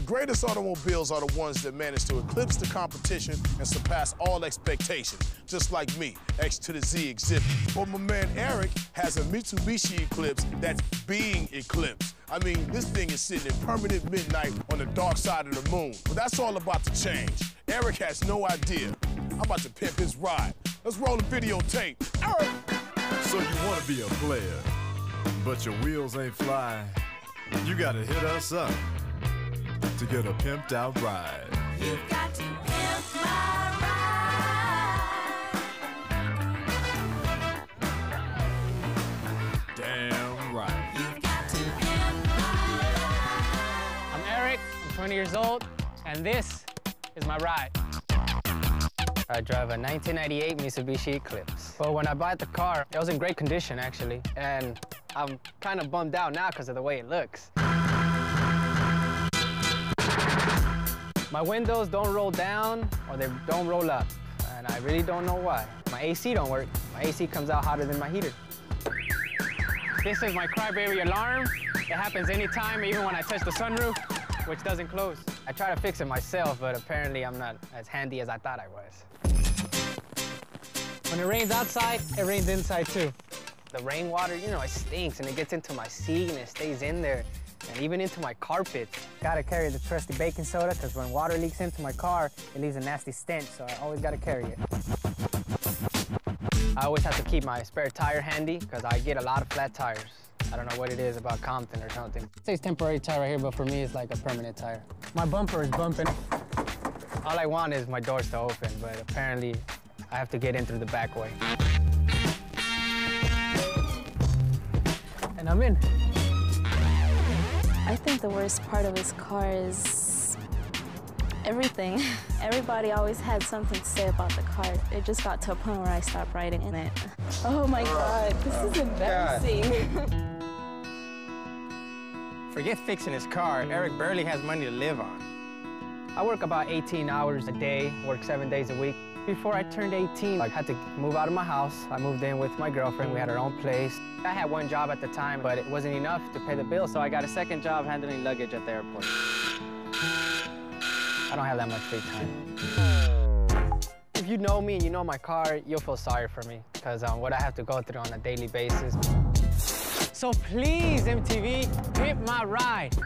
greatest automobiles are the ones that manage to eclipse the competition and surpass all expectation. Just like me, X to the Z Xzibit. But my man Eric has a Mitsubishi Eclipse that's being eclipsed. I mean, this thing is sitting in permanent midnight on the dark side of the moon. But that's all about to change. Eric has no idea. I'm about to pimp his ride. Let's roll the videotape. Eric! So you want to be a player, but your wheels ain't fly. You gotta hit us up to get a pimped out ride. You've got to pimp my ride. Damn right. You've got to pimp my ride. I'm Eric, I'm 20 years old, and this is my ride. I drive a 1998 Mitsubishi Eclipse. But when I bought the car, it was in great condition, actually. And I'm kind of bummed out now because of the way it looks. My windows don't roll down or they don't roll up. And I really don't know why. My AC don't work. My AC comes out hotter than my heater. This is my crybaby alarm. It happens anytime, even when I touch the sunroof, which doesn't close. I try to fix it myself, but apparently I'm not as handy as I thought I was. When it rains outside, it rains inside too. The rainwater, you know, it stinks and it gets into my seat and it stays in there and even into my carpet. Gotta carry the trusty baking soda because when water leaks into my car, it leaves a nasty stench, so I always gotta carry it. I always have to keep my spare tire handy because I get a lot of flat tires. I don't know what it is about Compton or something. It says temporary tire right here, but for me, it's like a permanent tire. My bumper is bumping. All I want is my doors to open, but apparently I have to get in through the back way. And I'm in. I think the worst part of his car is everything. Everybody always had something to say about the car. It just got to a point where I stopped riding in it. Oh my God, this is embarrassing. Forget fixing his car, Eric barely has money to live on. I work about 18 hours a day, work 7 days a week. Before I turned 18, I had to move out of my house. I moved in with my girlfriend. We had our own place. I had one job at the time, but it wasn't enough to pay the bill, so I got a second job handling luggage at the airport. I don't have that much free time. If you know me and you know my car, you'll feel sorry for me, because what I have to go through on a daily basis. So please, MTV, pimp my ride.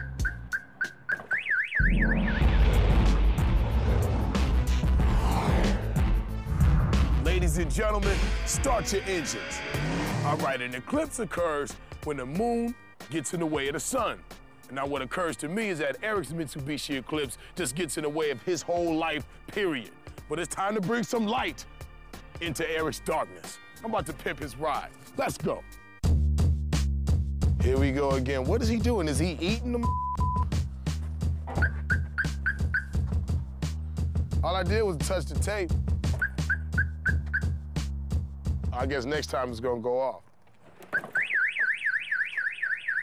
Ladies and gentlemen, start your engines. All right, an eclipse occurs when the moon gets in the way of the sun. And now what occurs to me is that Eric's Mitsubishi Eclipse just gets in the way of his whole life, period. But it's time to bring some light into Eric's darkness. I'm about to pimp his ride. Let's go. Here we go again. What is he doing? Is he eating them? All I did was touch the tape. I guess next time it's gonna go off.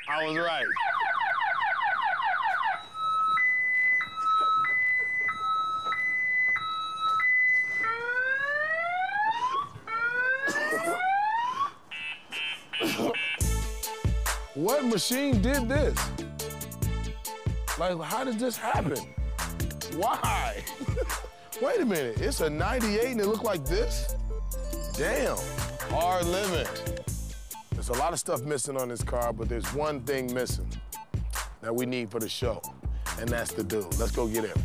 I was right. What machine did this? Like, how did this happen? Why? Wait a minute, it's a 98 and it looked like this? Damn, hard limit. There's a lot of stuff missing on this car, but there's one thing missing that we need for the show, and that's the dude. Let's go get him.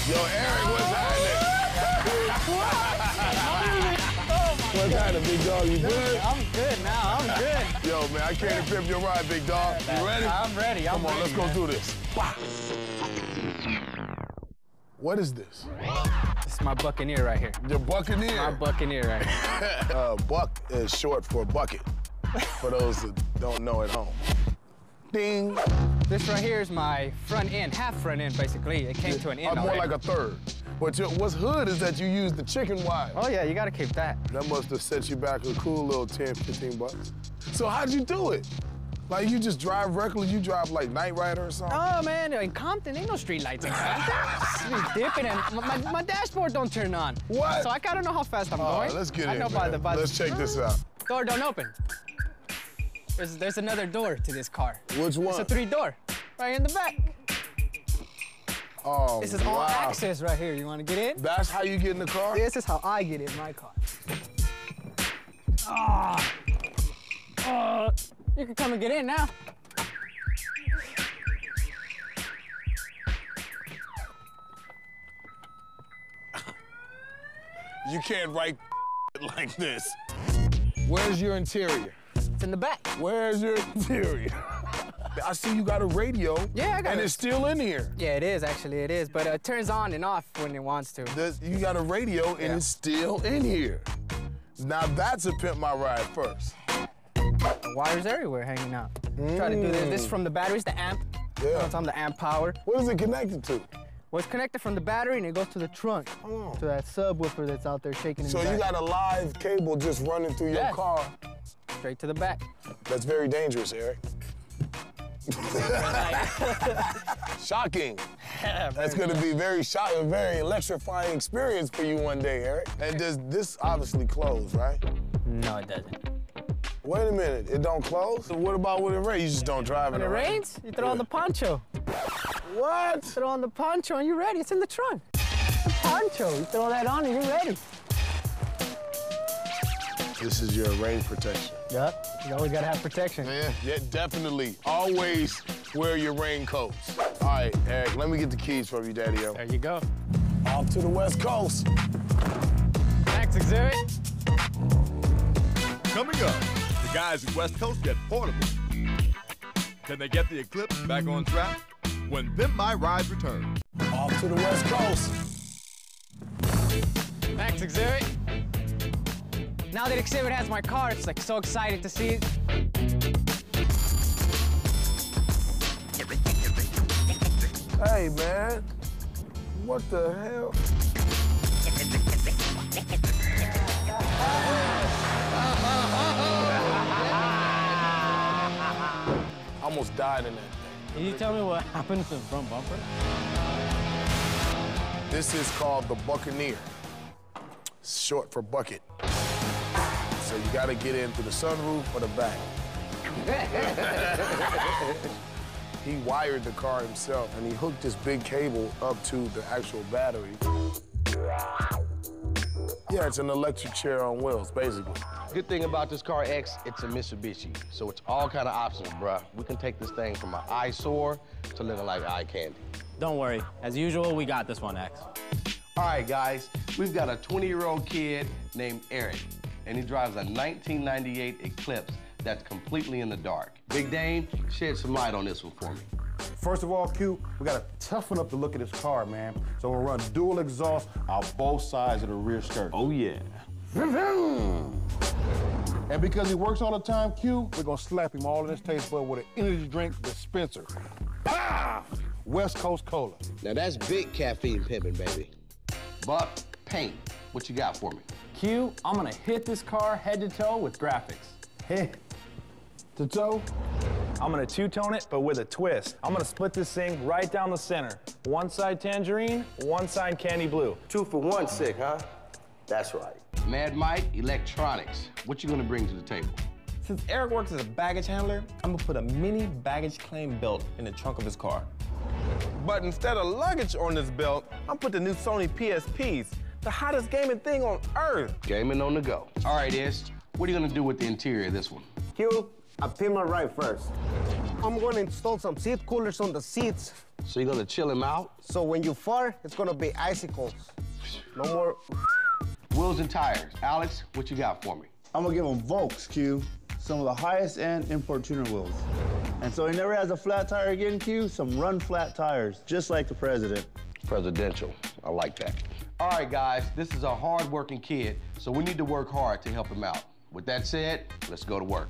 Yo, Eric, what's happening? What's happening, big dog? You good? I'm good now, I'm good. Yo, man, I came to pimp your ride, big dog. You ready? I'm ready, Come on, let's go do this. What is this? This is my Buccaneer right here. Your Buccaneer? My Buccaneer right here. Buck is short for bucket, for those that don't know at home. Ding. This right here is my front end, half front end, basically. It came to an end More already. like a third. But what's hood is that you use the chicken wire. Oh, yeah, you gotta keep that. That must have set you back a cool little 10, 15 bucks. So how'd you do it? Like, you just drive reckless? You drive like Night Rider or something? Oh, man, in Compton, ain't no street lights in Compton. Just be dipping and my dashboard don't turn on. What? So I gotta know how fast I'm All going. right, let's get in, I know man. by Let's check this out. Door don't open. There's another door to this car. Which one? It's a 3-door, right in the back. Oh, This is all access right here. You want to get in? That's how you get in the car? This is how I get in my car. Ah. You can come and get in now. You can't write like this. Where's your interior? It's in the back. Where's your interior? I see you got a radio. Yeah, I got And it. it's still in here. Yeah, it is, actually, it is. But it turns on and off when it wants to. You got a radio and it's still in here. Now that's a Pimp My Ride first. Wires everywhere hanging out. Try to do this. This is from the batteries, the amp. Yeah. It's on the amp power. What is it connected to? Well, it's connected from the battery and it goes to the trunk. To that subwoofer that's out there shaking in So the you back. got a live cable just running through your Yes. car. Straight to the back. That's very dangerous, Eric. Shocking. That's going to be very shocking, very electrifying experience for you one day, Eric. And does this obviously close, right? No, it doesn't. Wait a minute, it don't close? So what about when it rains? You just don't drive When in it the rain? rains, you throw on the poncho. What? Throw on the poncho and you're ready. It's in the trunk. The poncho, you throw that on and you're ready. This is your rain protection. Yep, you always gotta have protection. Yeah, definitely. Always wear your raincoats. All right, Eric, let me get the keys from you, Daddy-O. There you go. Off to the West Coast. Next exhibit. Coming up, the guys at West Coast get portable. Can they get the Eclipse back on track? When Pimp My Ride returns. Off to the West Coast. Next exhibit. Now that Xzibit has my car, it's like so excited to see it. Hey, man. What the hell? Almost died in that thing. Can you tell me what happened to the front bumper? This is called the Buccaneer. Short for bucket. So you gotta get in through the sunroof or the back. He wired the car himself and he hooked this big cable up to the actual battery. Yeah, it's an electric chair on wheels, basically. Good thing about this car, X, it's a Mitsubishi. So it's all kind of options, bruh. We can take this thing from an eyesore to looking like eye candy. Don't worry. As usual, we got this one, X. All right, guys, we've got a 20-year-old kid named Eric, and he drives a 1998 Eclipse that's completely in the dark. Big Dane, shed some light on this one for me. First of all, Q, we gotta toughen up the look of this car, man. So we'll run dual exhaust out both sides of the rear skirt. Oh, yeah. And because he works all the time, Q, we're gonna slap him all in his taste bud with an energy drink dispenser. Pow! West Coast Cola. Now that's big caffeine pimping, baby. Buck, paint, what you got for me? Q, I'm gonna hit this car head to toe with graphics. Head to toe. I'm gonna two-tone it, but with a twist. I'm gonna split this thing right down the center. One side tangerine, one side candy blue. 2 for 1 sick, huh? That's right. Mad Mike, electronics, what you gonna bring to the table? Since Eric works as a baggage handler, I'm gonna put a mini baggage claim belt in the trunk of his car. But instead of luggage on this belt, I'm put the new Sony PSPs, the hottest gaming thing on earth. Gaming on the go. All right, Ish, what are you gonna do with the interior of this one? Q, I Pimp My Ride first. I'm gonna install some seat coolers on the seats. So you're gonna chill him out? So when you fart, it's gonna be icicles. No more. Wheels and tires. Alex, what you got for me? I'm gonna give him Volks, Q. Some of the highest end import tuner wheels. And so he never has a flat tire again, Q, some run flat tires, just like the president. Presidential, I like that. All right, guys, this is a hard-working kid, so we need to work hard to help him out. With that said, let's go to work.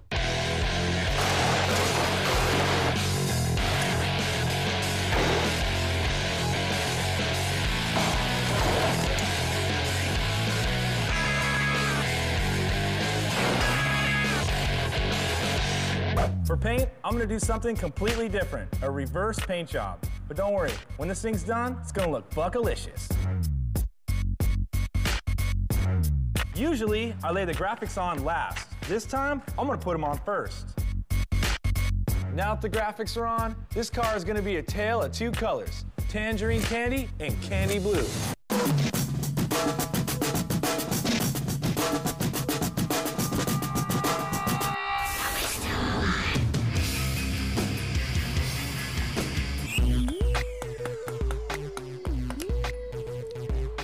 For paint, I'm gonna do something completely different, a reverse paint job. But don't worry, when this thing's done, it's gonna look buckalicious. Usually, I lay the graphics on last. This time, I'm gonna put them on first. Now that the graphics are on, this car is gonna be a tale of two colors, tangerine candy and candy blue.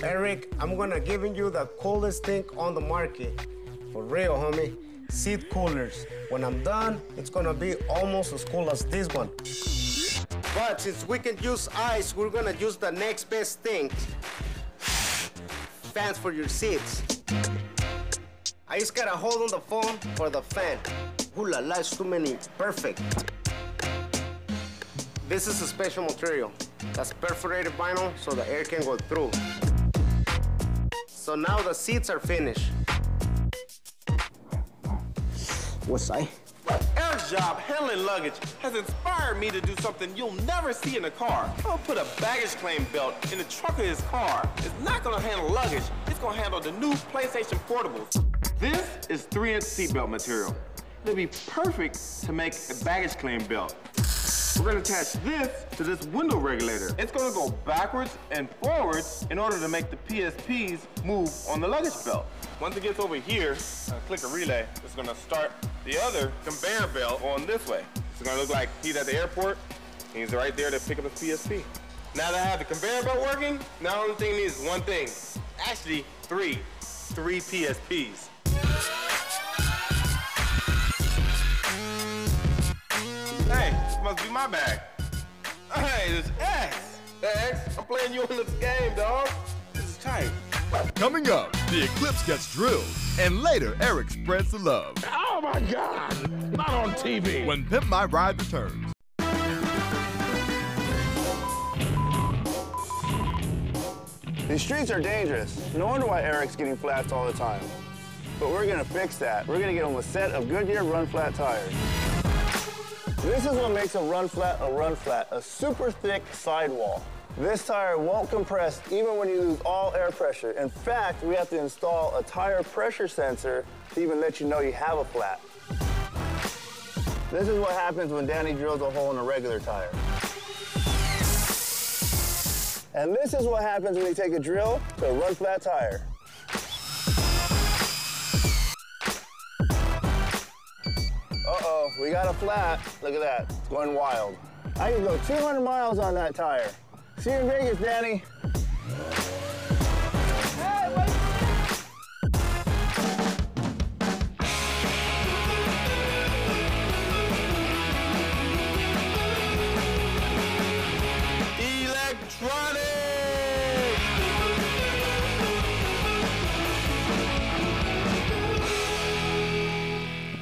Eric, I'm gonna give you the coolest thing on the market. For real, homie. Seat coolers. When I'm done, it's gonna be almost as cool as this one. But since we can use ice, we're gonna use the next best thing. Fans for your seats. I just gotta hold on the phone for the fan. Ooh la la, it's too many. Perfect. This is a special material. That's perforated vinyl so the air can go through. So now the seats are finished. What's I? Eric's job handling luggage has inspired me to do something you'll never see in a car. I'm gonna put a baggage claim belt in the trunk of his car. It's not gonna handle luggage, it's gonna handle the new PlayStation Portables. This is 3-inch seatbelt material. It'll be perfect to make a baggage claim belt. We're gonna attach this to this window regulator. It's gonna go backwards and forwards in order to make the PSPs move on the luggage belt. Once it gets over here, click a relay. It's gonna start the other conveyor belt on this way. It's gonna look like he's at the airport, and he's right there to pick up his PSP. Now that I have the conveyor belt working, now the only thing needs is one thing. Actually, three PSPs. Hey, this must be my bag. Hey, this X. Hey, X, I'm playing you in this game, dog. This is tight. Coming up, the Eclipse gets drilled, and later Eric spreads the love. Oh my God! Not on TV. When Pimp My Ride returns. These streets are dangerous. No wonder why Eric's getting flats all the time. But we're gonna fix that. We're gonna get him a set of Goodyear run flat tires. This is what makes a run flat, a super thick sidewall. This tire won't compress even when you lose all air pressure. In fact, we have to install a tire pressure sensor to even let you know you have a flat. This is what happens when Danny drills a hole in a regular tire. And this is what happens when you take a drill to a run flat tire. Uh-oh, we got a flat. Look at that, it's going wild. I can go 200 miles on that tire. See you in Vegas, Danny.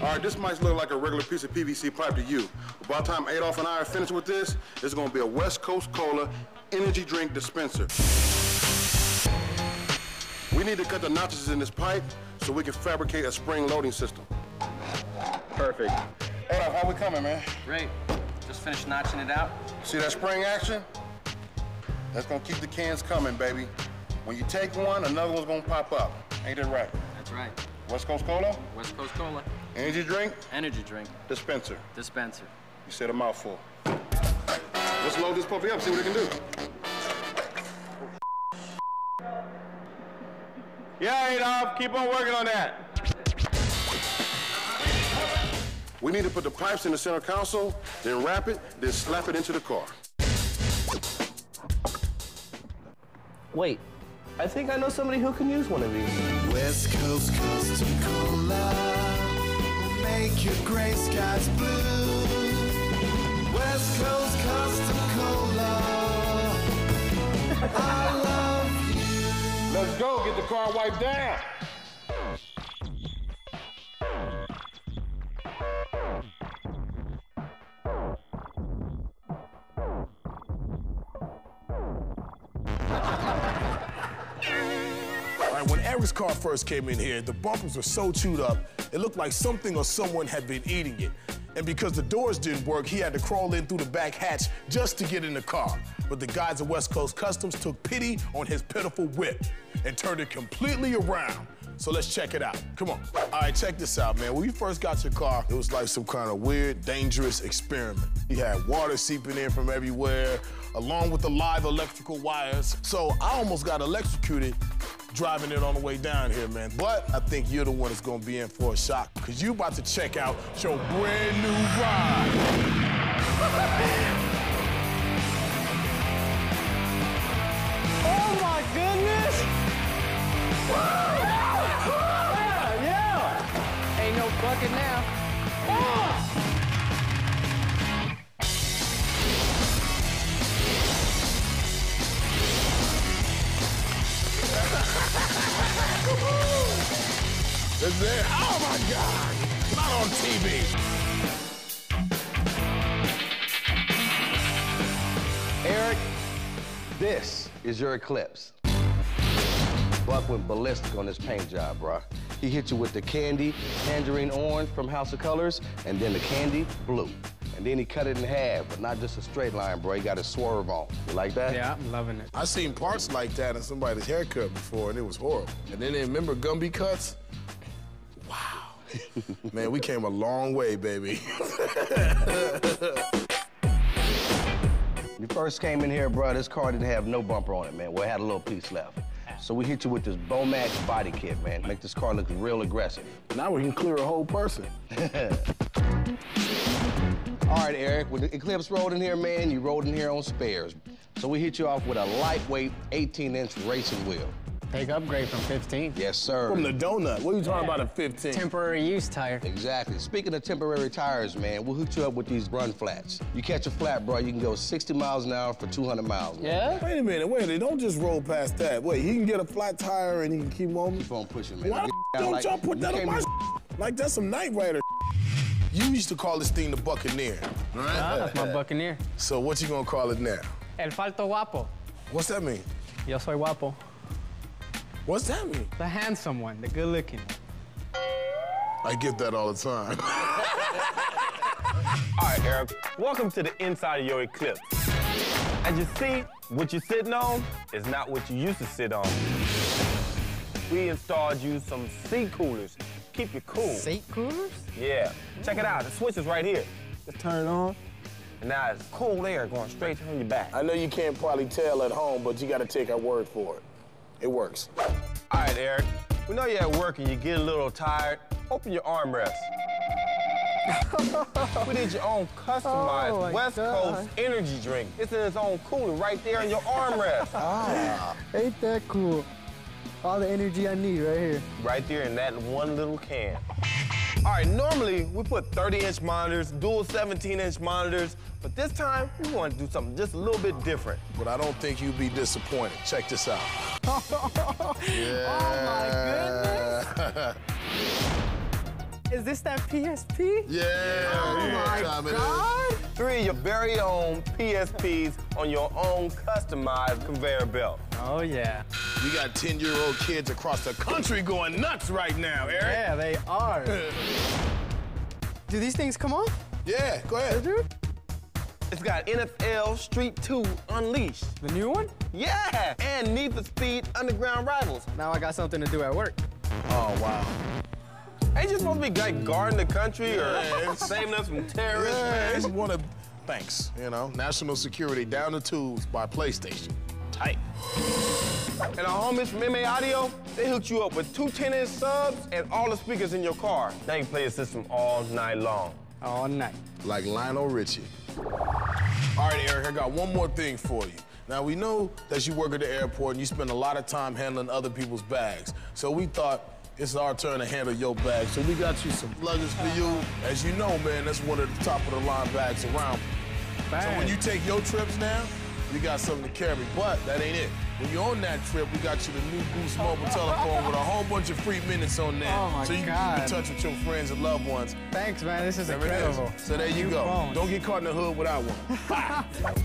All right, this might look like a regular piece of PVC pipe to you. But by the time Adolph and I are finished with this, it's gonna be a West Coast Cola energy drink dispenser. We need to cut the notches in this pipe so we can fabricate a spring loading system. Perfect. Adolph, how we coming, man? Great. Just finished notching it out. See that spring action? That's gonna keep the cans coming, baby. When you take one, another one's gonna pop up. Ain't that right? That's right. West Coast Cola? West Coast Cola. Energy drink? Energy drink. Dispenser. Dispenser. You said a mouthful. Let's load this puppy up, see what it can do. Yeah, Adolph, keep on working on that. We need to put the pipes in the center console, then wrap it, then slap it into the car. Wait, I think I know somebody who can use one of these. West Coast Custom Cola will make your gray skies blue. West Coast Custom Cola, I love you. Let's go, get the car wiped down. When Eric's car first came in here, the bumpers were so chewed up, it looked like something or someone had been eating it. And because the doors didn't work, he had to crawl in through the back hatch just to get in the car. But the guys at West Coast Customs took pity on his pitiful whip and turned it completely around So let's check it out. Come on. All right, check this out, man. When you first got your car, it was like some kind of weird, dangerous experiment. You had water seeping in from everywhere, along with the live electrical wires. So I almost got electrocuted driving it on the way down here, man. But I think you're the one that's gonna be in for a shock, because you about to check out your brand new ride. Oh my goodness! Yeah! Ain't no bucket now. Oh! That's it. Oh my God! Not on TV. Eric, this is your Eclipse. Buck went ballistic on this paint job, bro. He hit you with the candy, tangerine orange from House of Colors, and then the candy blue. And then he cut it in half, but not just a straight line, bro. He got a swerve on. You like that? Yeah, I'm loving it. I seen parts like that in somebody's haircut before, and it was horrible. And then remember Gumby cuts? Wow. Man, we came a long way, baby. You first came in here, bro, this car didn't have no bumper on it, man. Well, it had a little piece left. So we hit you with this Bomax body kit, man. Make this car look real aggressive. Now we can clear a whole person. All right, Eric, when the Eclipse rolled in here, man, you rolled in here on spares. So we hit you off with a lightweight 18-inch racing wheel. Big upgrade from 15. Yes, sir. From the donut. What are you talking about a 15? Temporary use tire. Exactly. Speaking of temporary tires, man, we'll hook you up with these run flats. You catch a flat, bro, you can go 60 miles an hour for 200 miles. Man. Yeah? Wait a minute, don't just roll past that. Wait, he can get a flat tire and he can keep moving? Keep on pushing, man. Why don't y'all put that on my like that's some Knight Rider. You used to call this thing the Buccaneer, right? That's my Buccaneer. So what you gonna call it now? El falto guapo. What's that mean? Yo soy guapo. What's that mean? The handsome one, the good looking. I get that all the time. All right, Eric, welcome to the inside of your Eclipse. As you see, what you're sitting on is not what you used to sit on. We installed you some seat coolers. Keep you cool. Seat coolers? Yeah. Check it out. The switch is right here. Just turn it on. And now it's cool air going straight on your back. I know you can't probably tell at home, but you gotta take our word for it. It works. All right, Eric. We know you're at work and you get a little tired. Open your armrest. We did your own customized West Coast energy drink. It's in its own cooler right there in your armrest. Ain't that cool? All the energy I need right here. Right there in that one little can. All right, normally we put 30-inch monitors, dual 17-inch monitors, but this time we want to do something just a little bit different. But I don't think you'd be disappointed. Check this out. Yeah. Oh my goodness. Is this that PSP? Yeah. Oh my God. 3 of your very own PSPs on your own customized conveyor belt. Oh yeah. We got 10-year-old kids across the country going nuts right now, Eric. Yeah, they are. Do these things come on? Yeah, go ahead. It's got NFL Street 2 Unleashed. The new one? Yeah, and Need for Speed Underground Rivals. Now I got something to do at work. Oh, wow. Ain't you supposed to be like guarding the country or saving us from terrorists, Yeah, man? one of, thanks, you know, national security down the tubes by PlayStation. Tight. And our homies from MA Audio, they hooked you up with 2 10-inch subs and all the speakers in your car. Now you can play your system all night long. All night. Like Lionel Richie. All right, Eric, I got one more thing for you. Now, we know that you work at the airport and you spend a lot of time handling other people's bags. So we thought it's our turn to handle your bag. So we got you some luggage for you. As you know, man, that's one of the top-of-the-line bags around. So when you take your trips now, you got something to carry, but that ain't it. When you're on that trip, we got you the new Boost mobile telephone with a whole bunch of free minutes on there. Oh my so you can keep in touch with your friends and loved ones. Thanks, man. This is There it incredible. is. So there you go. Phones. Don't get caught in the hood without one.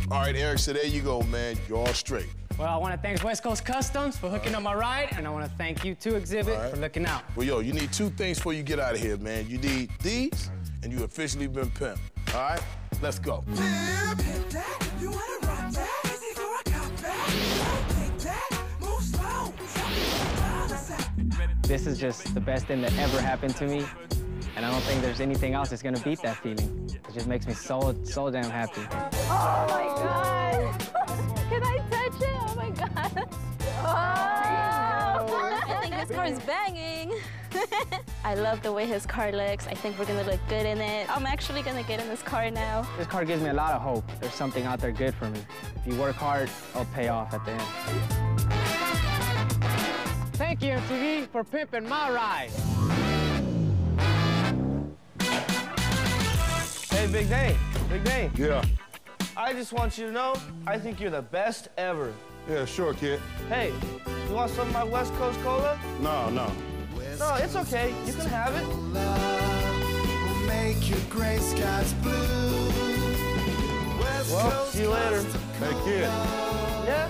All right, Eric, so there you go, man. You're all straight. Well, I want to thank West Coast Customs for hooking up my ride, and I want to thank you too, Xzibit, for looking out. Well, yo, you need 2 things before you get out of here, man. You need these, and you officially been pimped. All right? Let's go. Ready? This is just the best thing that ever happened to me. And I don't think there's anything else that's gonna beat that feeling. It just makes me so damn happy. Oh my God. Can I touch it? Oh my God. Oh. I think this car is banging. I love the way his car looks. I think we're gonna look good in it. I'm actually gonna get in this car now. This car gives me a lot of hope. There's something out there good for me. If you work hard, it'll pay off at the end. Thank you, MTV, for pimping my ride. Hey, Big Dane. Big Dane. Yeah. I just want you to know, I think you're the best ever. Yeah, sure, kid. Hey, you want some of my West Coast Cola? No. No, it's okay. You can have it. Make your gray skies blue. Well, see you later. Hey, kid. Yeah?